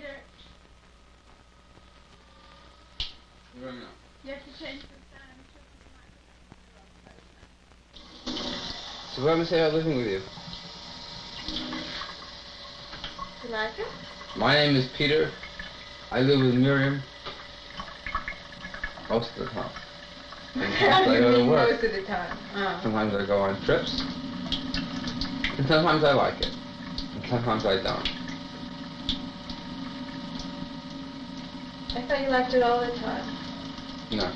Peter. Right now. You have to change the time. So what am I saying about living with you? You like it? My name is Peter. I live with Miriam most of the time. Sometimes I go to work. Most of the time. Oh. Sometimes I go on trips. And sometimes I like it. And sometimes I don't. I thought you liked it all the time. No.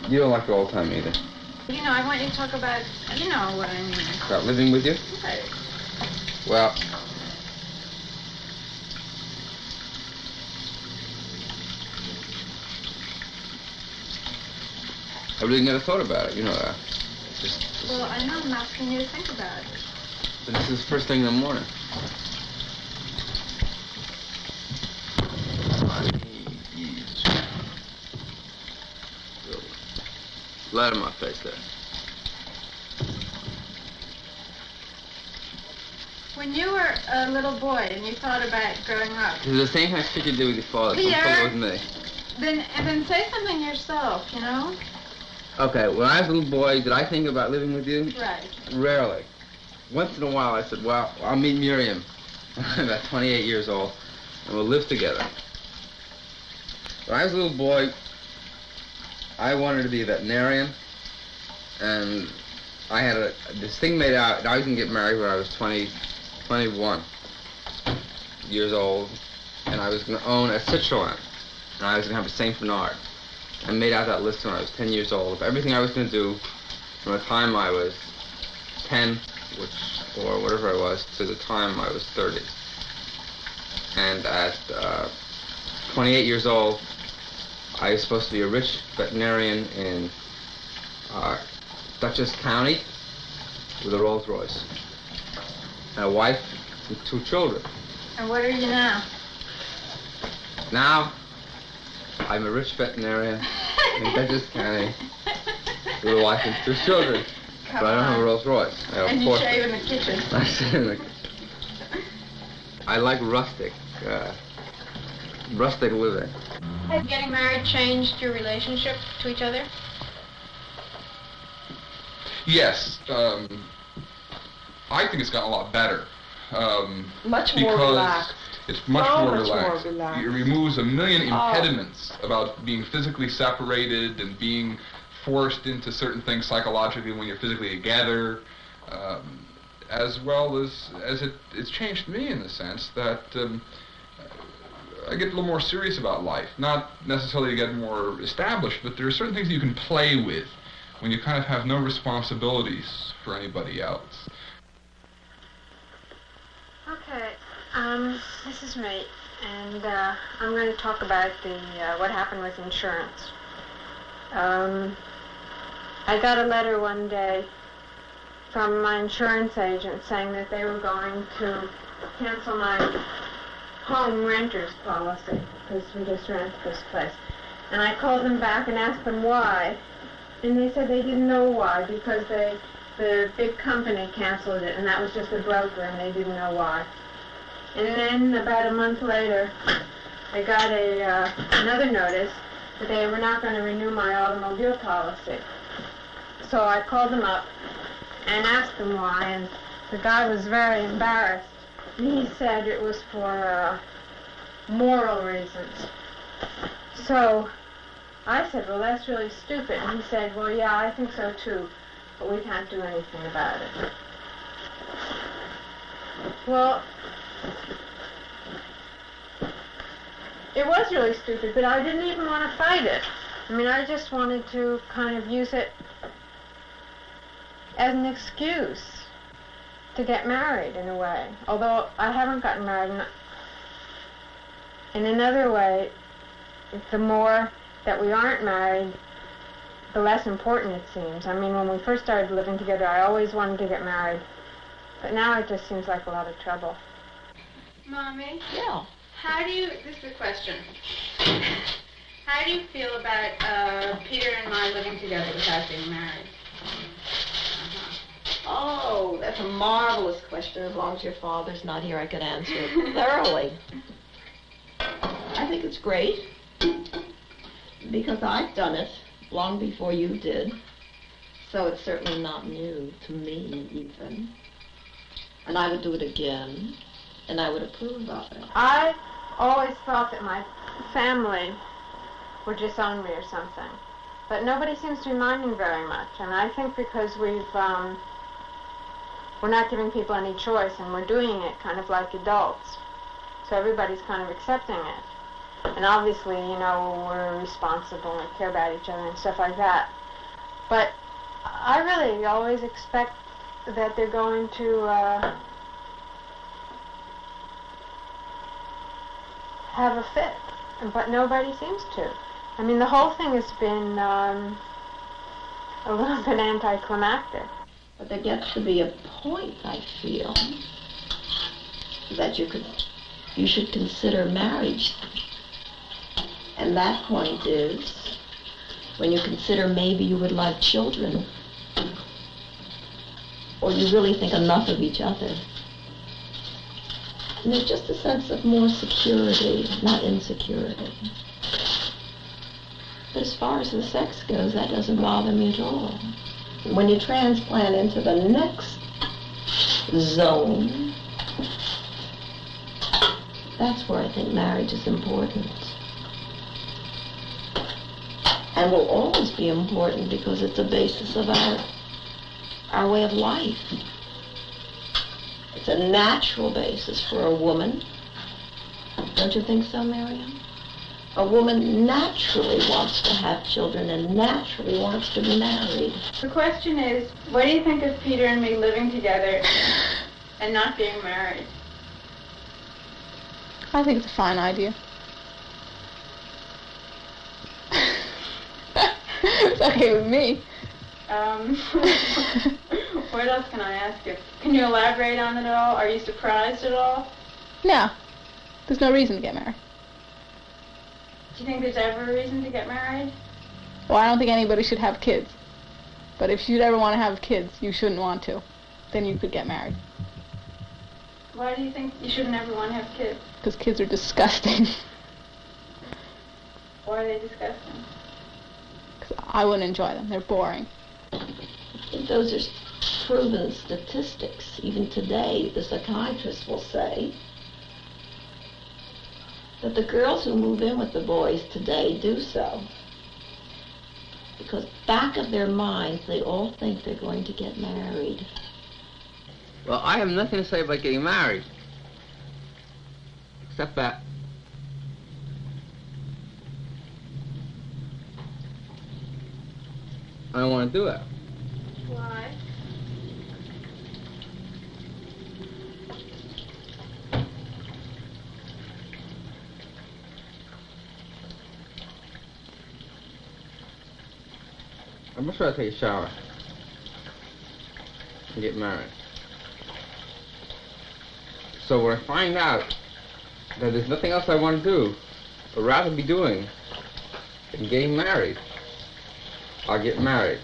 You don't like it all the time either. You know, I want you to talk about, you know what I mean. About living with you? Right. Well, I really never thought about it, you know that. It's just... Well, I know I'm asking you to think about it. But this is the first thing in the morning. Light on my face there. When you were a little boy and you thought about growing up, It's the same kind of shit you do with your father. Don't Peter. fuck with me. then say something yourself, you know? Okay, when I was a little boy, did I think about living with you? Right. Rarely. Once in a while I said, well, I'll meet Miriam. I'm about 28 years old, and we'll live together. When I was a little boy, I wanted to be a veterinarian, and I had this thing made out, I was going to get married when I was 21 years old, and I was going to own a Citroen, and I was going to have a St. Bernard. I made out that list when I was 10 years old of everything I was going to do from the time I was 10, or whatever I was, to the time I was 30. And at 28 years old, I was supposed to be a rich veterinarian in Dutchess County with a Rolls Royce, and a wife and 2 children. And what are you now? Now, I'm a rich veterinarian in Dutchess County with a wife and 2 children. Come But I don't have a on. Rolls Royce. I have And a you Porsche. shave in the kitchen. I shave in the kitchen. I like rustic living. Has getting married changed your relationship to each other? Yes, I think it's gotten a lot better. Much more because relaxed. It's much So more much more relaxed. relaxed. It removes a million impediments about being physically separated and being forced into certain things psychologically when you're physically together, as well as it's changed me in the sense that I get a little more serious about life. Not necessarily to get more established, but there are certain things that you can play with when you kind of have no responsibilities for anybody else. Okay, this is me, and I'm going to talk about what happened with insurance. I got a letter one day from my insurance agent saying that they were going to cancel my home renter's policy because we just rented this place. And I called them back and asked them why, and they said they didn't know why because the big company canceled it, and that was just a broker, and they didn't know why. And then about a month later, I got another notice that they were not going to renew my automobile policy. So I called them up and asked them why, and the guy was very embarrassed. And he said it was for moral reasons. So I said, well, that's really stupid. And he said, well, yeah, I think so too, but we can't do anything about it. Well, it was really stupid, but I didn't even want to fight it. I mean, I just wanted to kind of use it as an excuse to get married in a way. Although I haven't gotten married. In another way, the more that we aren't married, the less important it seems. I mean, when we first started living together, I always wanted to get married. But now it just seems like a lot of trouble. Mommy? Yeah. This is the question. How do you feel about Peter and I living together without being married? Oh, that's a marvelous question. As long as your father's not here, I could answer it thoroughly. think it's great because I've done it long before you did. So it's certainly not new to me, even. And I would do it again, and I would approve of it. I always thought that my family would disown me or something. But nobody seems to be minding very much. And I think because we're not giving people any choice, and we're doing it kind of like adults. So everybody's kind of accepting it. And obviously, we're responsible and care about each other and stuff like that. But I really always expect that they're going to have a fit, but nobody seems to. I mean, the whole thing has been a little bit anticlimactic. But there gets to be a point, I feel, that you should consider marriage. And that point is when you consider maybe you would like children, or you really think enough of each other. And there's just a sense of more security, not insecurity. But as far as the sex goes, that doesn't bother me at all. When you transplant into the next zone, that's where I think marriage is important. And will always be important because it's the basis of our way of life. It's a natural basis for a woman. Don't you think so, Miriam? A woman naturally wants to have children and naturally wants to be married. The question is, what do you think of Peter and me living together and not being married? I think it's a fine idea. It's okay with me. What else can I ask you? Can you elaborate on it at all? Are you surprised at all? No. There's no reason to get married. Do you think there's ever a reason to get married? Well, I don't think anybody should have kids. But if you'd ever want to have kids, you shouldn't want to. Then you could get married. Why do you think you shouldn't ever want to have kids? Because kids are disgusting. Why are they disgusting? Because I wouldn't enjoy them. They're boring. I think those are proven statistics. Even today, the psychiatrists will say that the girls who move in with the boys today do so because back of their minds, they all think they're going to get married. Well, I have nothing to say about getting married, except that I don't want to do it. Why? I'm much rather take a shower and get married. So when I find out that there's nothing else I want to do, but rather be doing than getting married, I'll get married.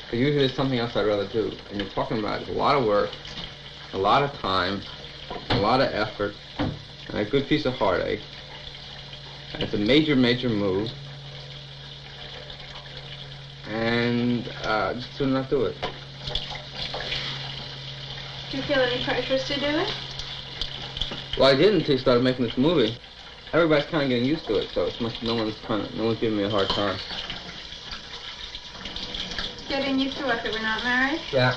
But usually there's something else I'd rather do. And you're talking about a lot of work, a lot of time, a lot of effort, and a good piece of heartache. And it's a major, major move. And just to not do it. Do you feel any pressures to do it? Well, I didn't until you started making this movie. Everybody's kind of getting used to it, so it's no one's giving me a hard time. Getting used to what, that we're not married? Yeah.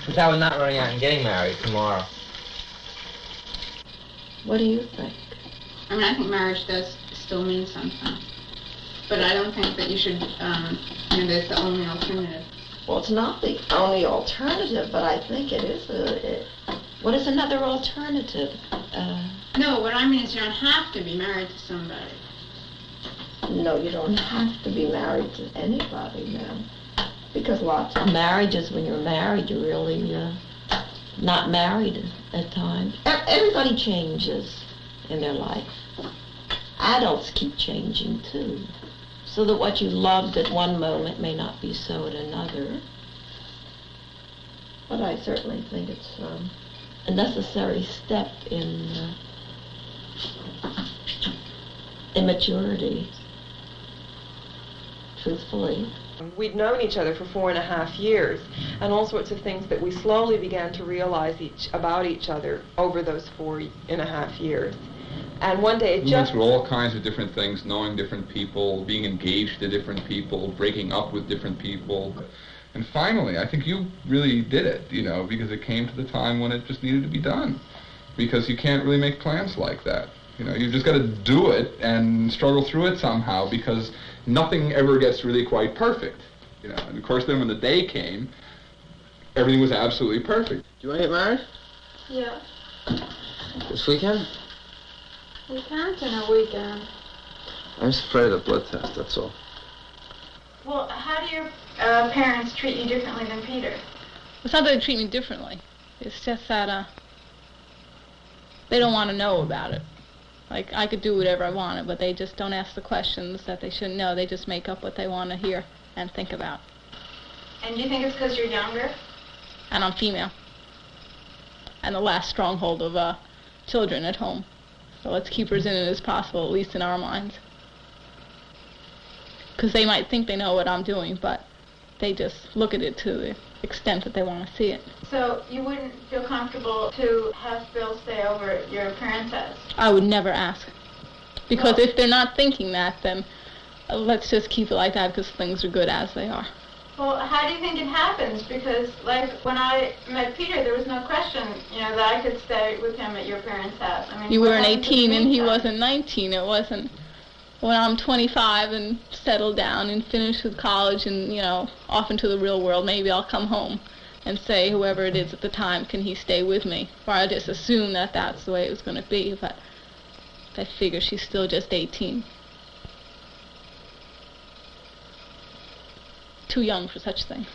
But that we're not running out and getting married tomorrow. What do you think? I mean, I think marriage does still mean something. But I don't think that you should, that's the only alternative. Well, it's not the only alternative, but I think it is what is another alternative? No, what I mean is you don't have to be married to somebody. No, you don't have to be married to anybody now. Because lots of marriages, when you're married, you're really not married at times. Everybody changes in their life. Adults keep changing, too. So that what you loved at one moment may not be so at another. But I certainly think it's a necessary step in immaturity, truthfully. We'd known each other for 4.5 years, and all sorts of things that we slowly began to realize about each other over those 4.5 years. And one day it We just... went through all kinds of different things, knowing different people, being engaged to different people, breaking up with different people. And finally, I think you really did it, because it came to the time when it just needed to be done. Because you can't really make plans like that. You've just got to do it and struggle through it somehow, because nothing ever gets really quite perfect. And of course then when the day came, everything was absolutely perfect. Do you want to get married? Yeah. This weekend? We can't in a weekend. I'm just afraid of the blood test, that's all. Well, how do your parents treat you differently than Peter? It's not that they treat me differently. It's just that they don't want to know about it. Like, I could do whatever I wanted, but they just don't ask the questions that they shouldn't know. They just make up what they want to hear and think about. And do you think it's because you're younger? And I'm female. And the last stronghold of children at home. So let's keep her as in it as possible, at least in our minds. Because they might think they know what I'm doing, but they just look at it to the extent that they want to see it. So you wouldn't feel comfortable to have Bill stay over at your parents' house? I would never ask. Because if they're not thinking that, then let's just keep it like that because things are good as they are. Well, how do you think it happens? Because, like, when I met Peter, there was no question, that I could stay with him at your parents' house. I mean, You what weren't happened to 18 the and he meantime? wasn't 19. It wasn't when I'm 25 and settled down and finished with college and, off into the real world, maybe I'll come home and say, whoever it is at the time, can he stay with me? Or I just assume that that's the way it was going to be, but I figure she's still just 18. Too young for such things.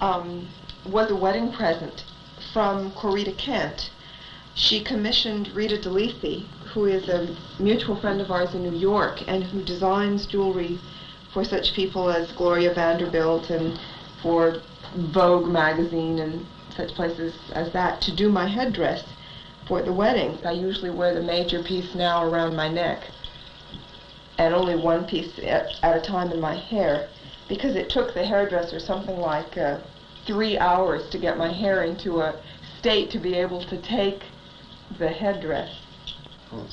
Was a wedding present from Corita Kent. She commissioned Rita DeLisi, who is a mutual friend of ours in New York and who designs jewelry for such people as Gloria Vanderbilt and for Vogue magazine and such places as that, to do my headdress for the wedding. I usually wear the major piece now around my neck and only one piece at a time in my hair, because it took the hairdresser something like 3 hours to get my hair into a state to be able to take the headdress.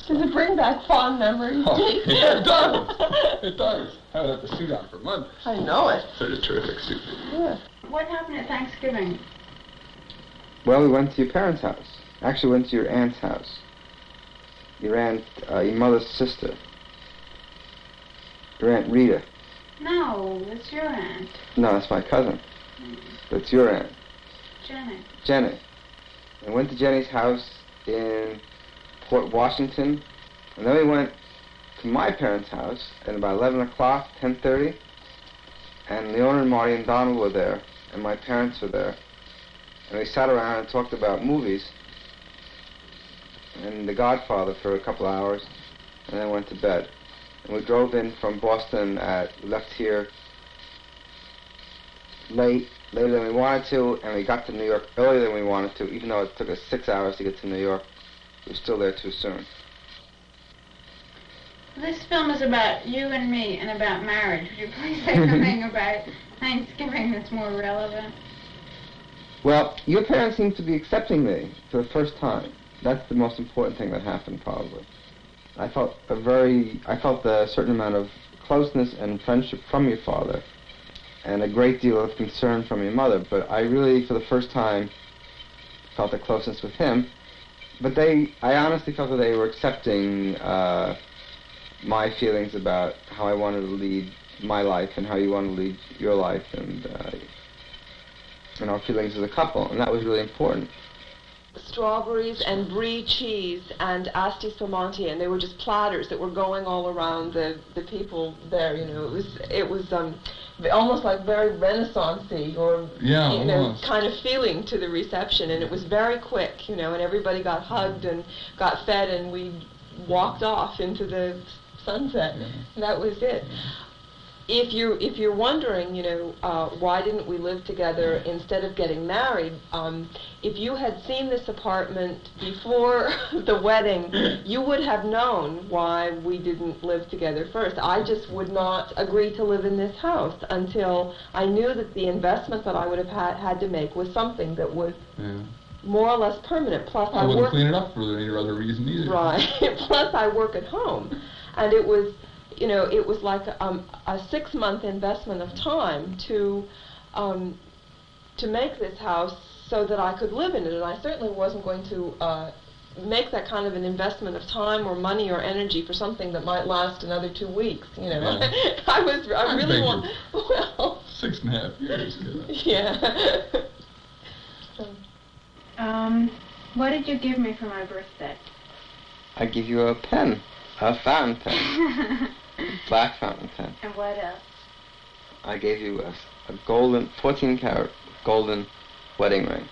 Does it bring back fond memories? Oh, yeah, it does. It does. I had the suit on for months. I know it. Such a terrific suit. Yeah. What happened at Thanksgiving? Well, we went to your parents' house. Actually, went to your aunt's house. Your aunt, your mother's sister. Your Aunt Rita. No, it's your aunt, No, that's my cousin. But it's your aunt, Jenny. Jenny. And went to Jenny's house in Port Washington. And then we went to my parents' house at about 11 o'clock, 10:30. And Leona and Marty and Donald were there. And my parents were there. And we sat around and talked about movies. And The Godfather for a couple hours. And then went to bed. And we drove in from Boston left here later than we wanted to, and we got to New York earlier than we wanted to, even though it took us 6 hours to get to New York. We were still there too soon. This film is about you and me and about marriage. Would you please say something about Thanksgiving that's more relevant? Well, your parents seem to be accepting me for the first time. That's the most important thing that happened, probably. I felt a certain amount of closeness and friendship from your father, and a great deal of concern from your mother, but I really, for the first time, felt a closeness with him. But I honestly felt that they were accepting my feelings about how I wanted to lead my life and how you wanted to lead your life, and our feelings as a couple, and that was really important. Strawberries and brie cheese and asti spumante, and they were just platters that were going all around the people there. It was almost like very Renaissance-y or kind of feeling to the reception, and it was very quick, and everybody got hugged and got fed, and we walked off into the sunset. And that was it. if you're wondering, why didn't we live together instead of getting married? If you had seen this apartment before the wedding, you would have known why we didn't live together first. I just would not agree to live in this house until I knew that the investment that I would have had to make was something that was more or less permanent. Plus, I wouldn't clean it up for any other reason either. Right. Plus, I work at home, and it was. It was like a 6-month investment of time to make this house so that I could live in it, and I certainly wasn't going to make that kind of an investment of time or money or energy for something that might last another 2 weeks. Yeah. I really want. Well, 6.5 years. Yeah. What did you give me for my birthday? I give you a pen, a fountain pen. Black fountain pen. And what else? I gave you a golden, 14-karat golden wedding ring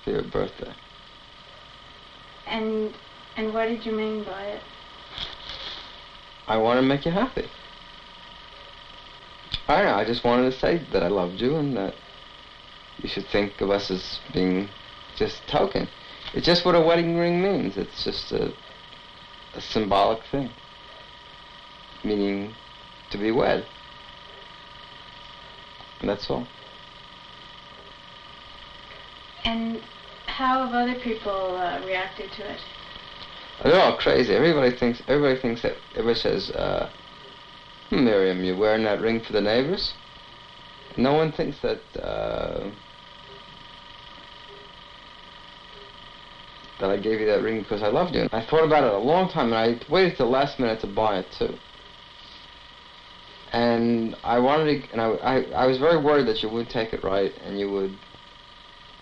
for your birthday. And what did you mean by it? I want to make you happy. I don't know, I just wanted to say that I loved you and that you should think of us as being just token. It's just what a wedding ring means. It's just a symbolic thing. Meaning to be wed. And that's all. And how have other people reacted to it? They're all crazy. Everybody says, Miriam, you're wearing that ring for the neighbors? No one thinks that I gave you that ring because I loved you. I thought about it a long time, and I waited till the last minute to buy it too. And I wanted to, and I was very worried that you would take it right, and you would,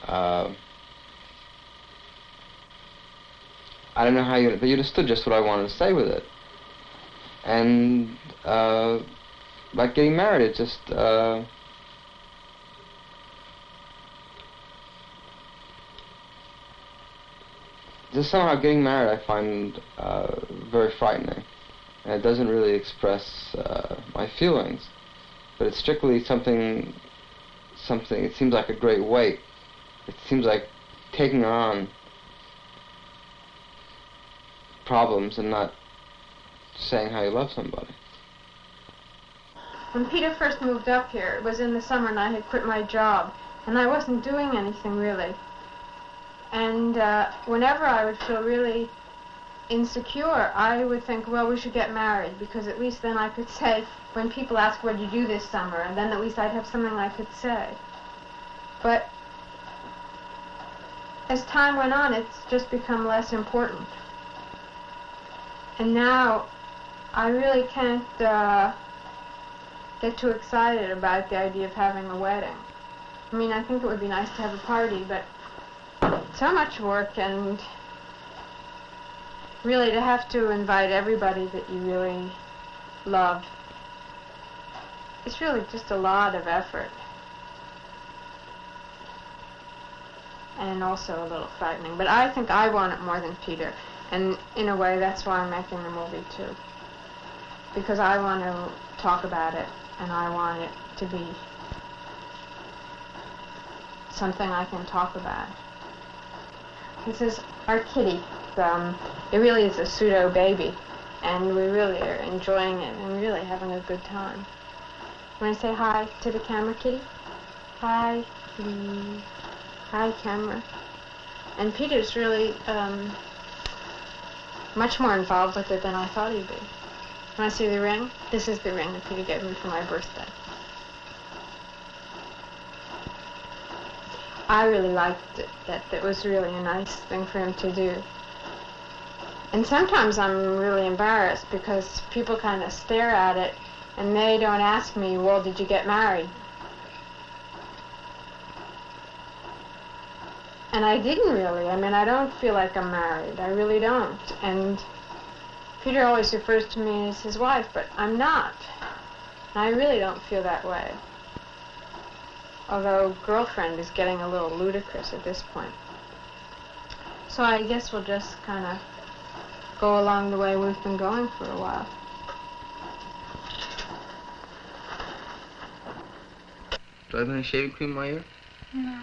I don't know how but you understood just what I wanted to say with it. And, like getting married, it just, somehow getting married I find very frightening. And it doesn't really express my feelings, but it's strictly something, it seems like a great weight. It seems like taking on problems and not saying how you love somebody. When Peter first moved up here, it was in the summer and I had quit my job, and I wasn't doing anything really. And whenever I would feel really insecure, I would think, well, we should get married, because at least then I could say, when people ask, what did you do this summer, and then at least I'd have something I could say. But as time went on, it's just become less important. And now I really can't get too excited about the idea of having a wedding. I mean, I think it would be nice to have a party, but so much work, and really to have to invite everybody that you really love, it's really just a lot of effort. And also a little frightening. But I think I want it more than Peter. And in a way, that's why I'm making the movie, too. Because I want to talk about it, and I want it to be something I can talk about. This is our kitty. It really is a pseudo baby, and we really are enjoying it and really having a good time. Want to say hi to the camera, kitty? Hi, kitty. Hi, camera. And Peter's really much more involved with it than I thought he'd be. Want to see the ring? This is the ring that Peter gave me for my birthday. I really liked it. That was really a nice thing for him to do. And sometimes I'm really embarrassed because people kind of stare at it and they don't ask me, well, did you get married? And I didn't really. I mean, I don't feel like I'm married. I really don't. And Peter always refers to me as his wife, but I'm not. And I really don't feel that way. Although girlfriend is getting a little ludicrous at this point. So I guess we'll just kind of go along the way we've been going for a while. Do I have any shaving cream in my ear? No.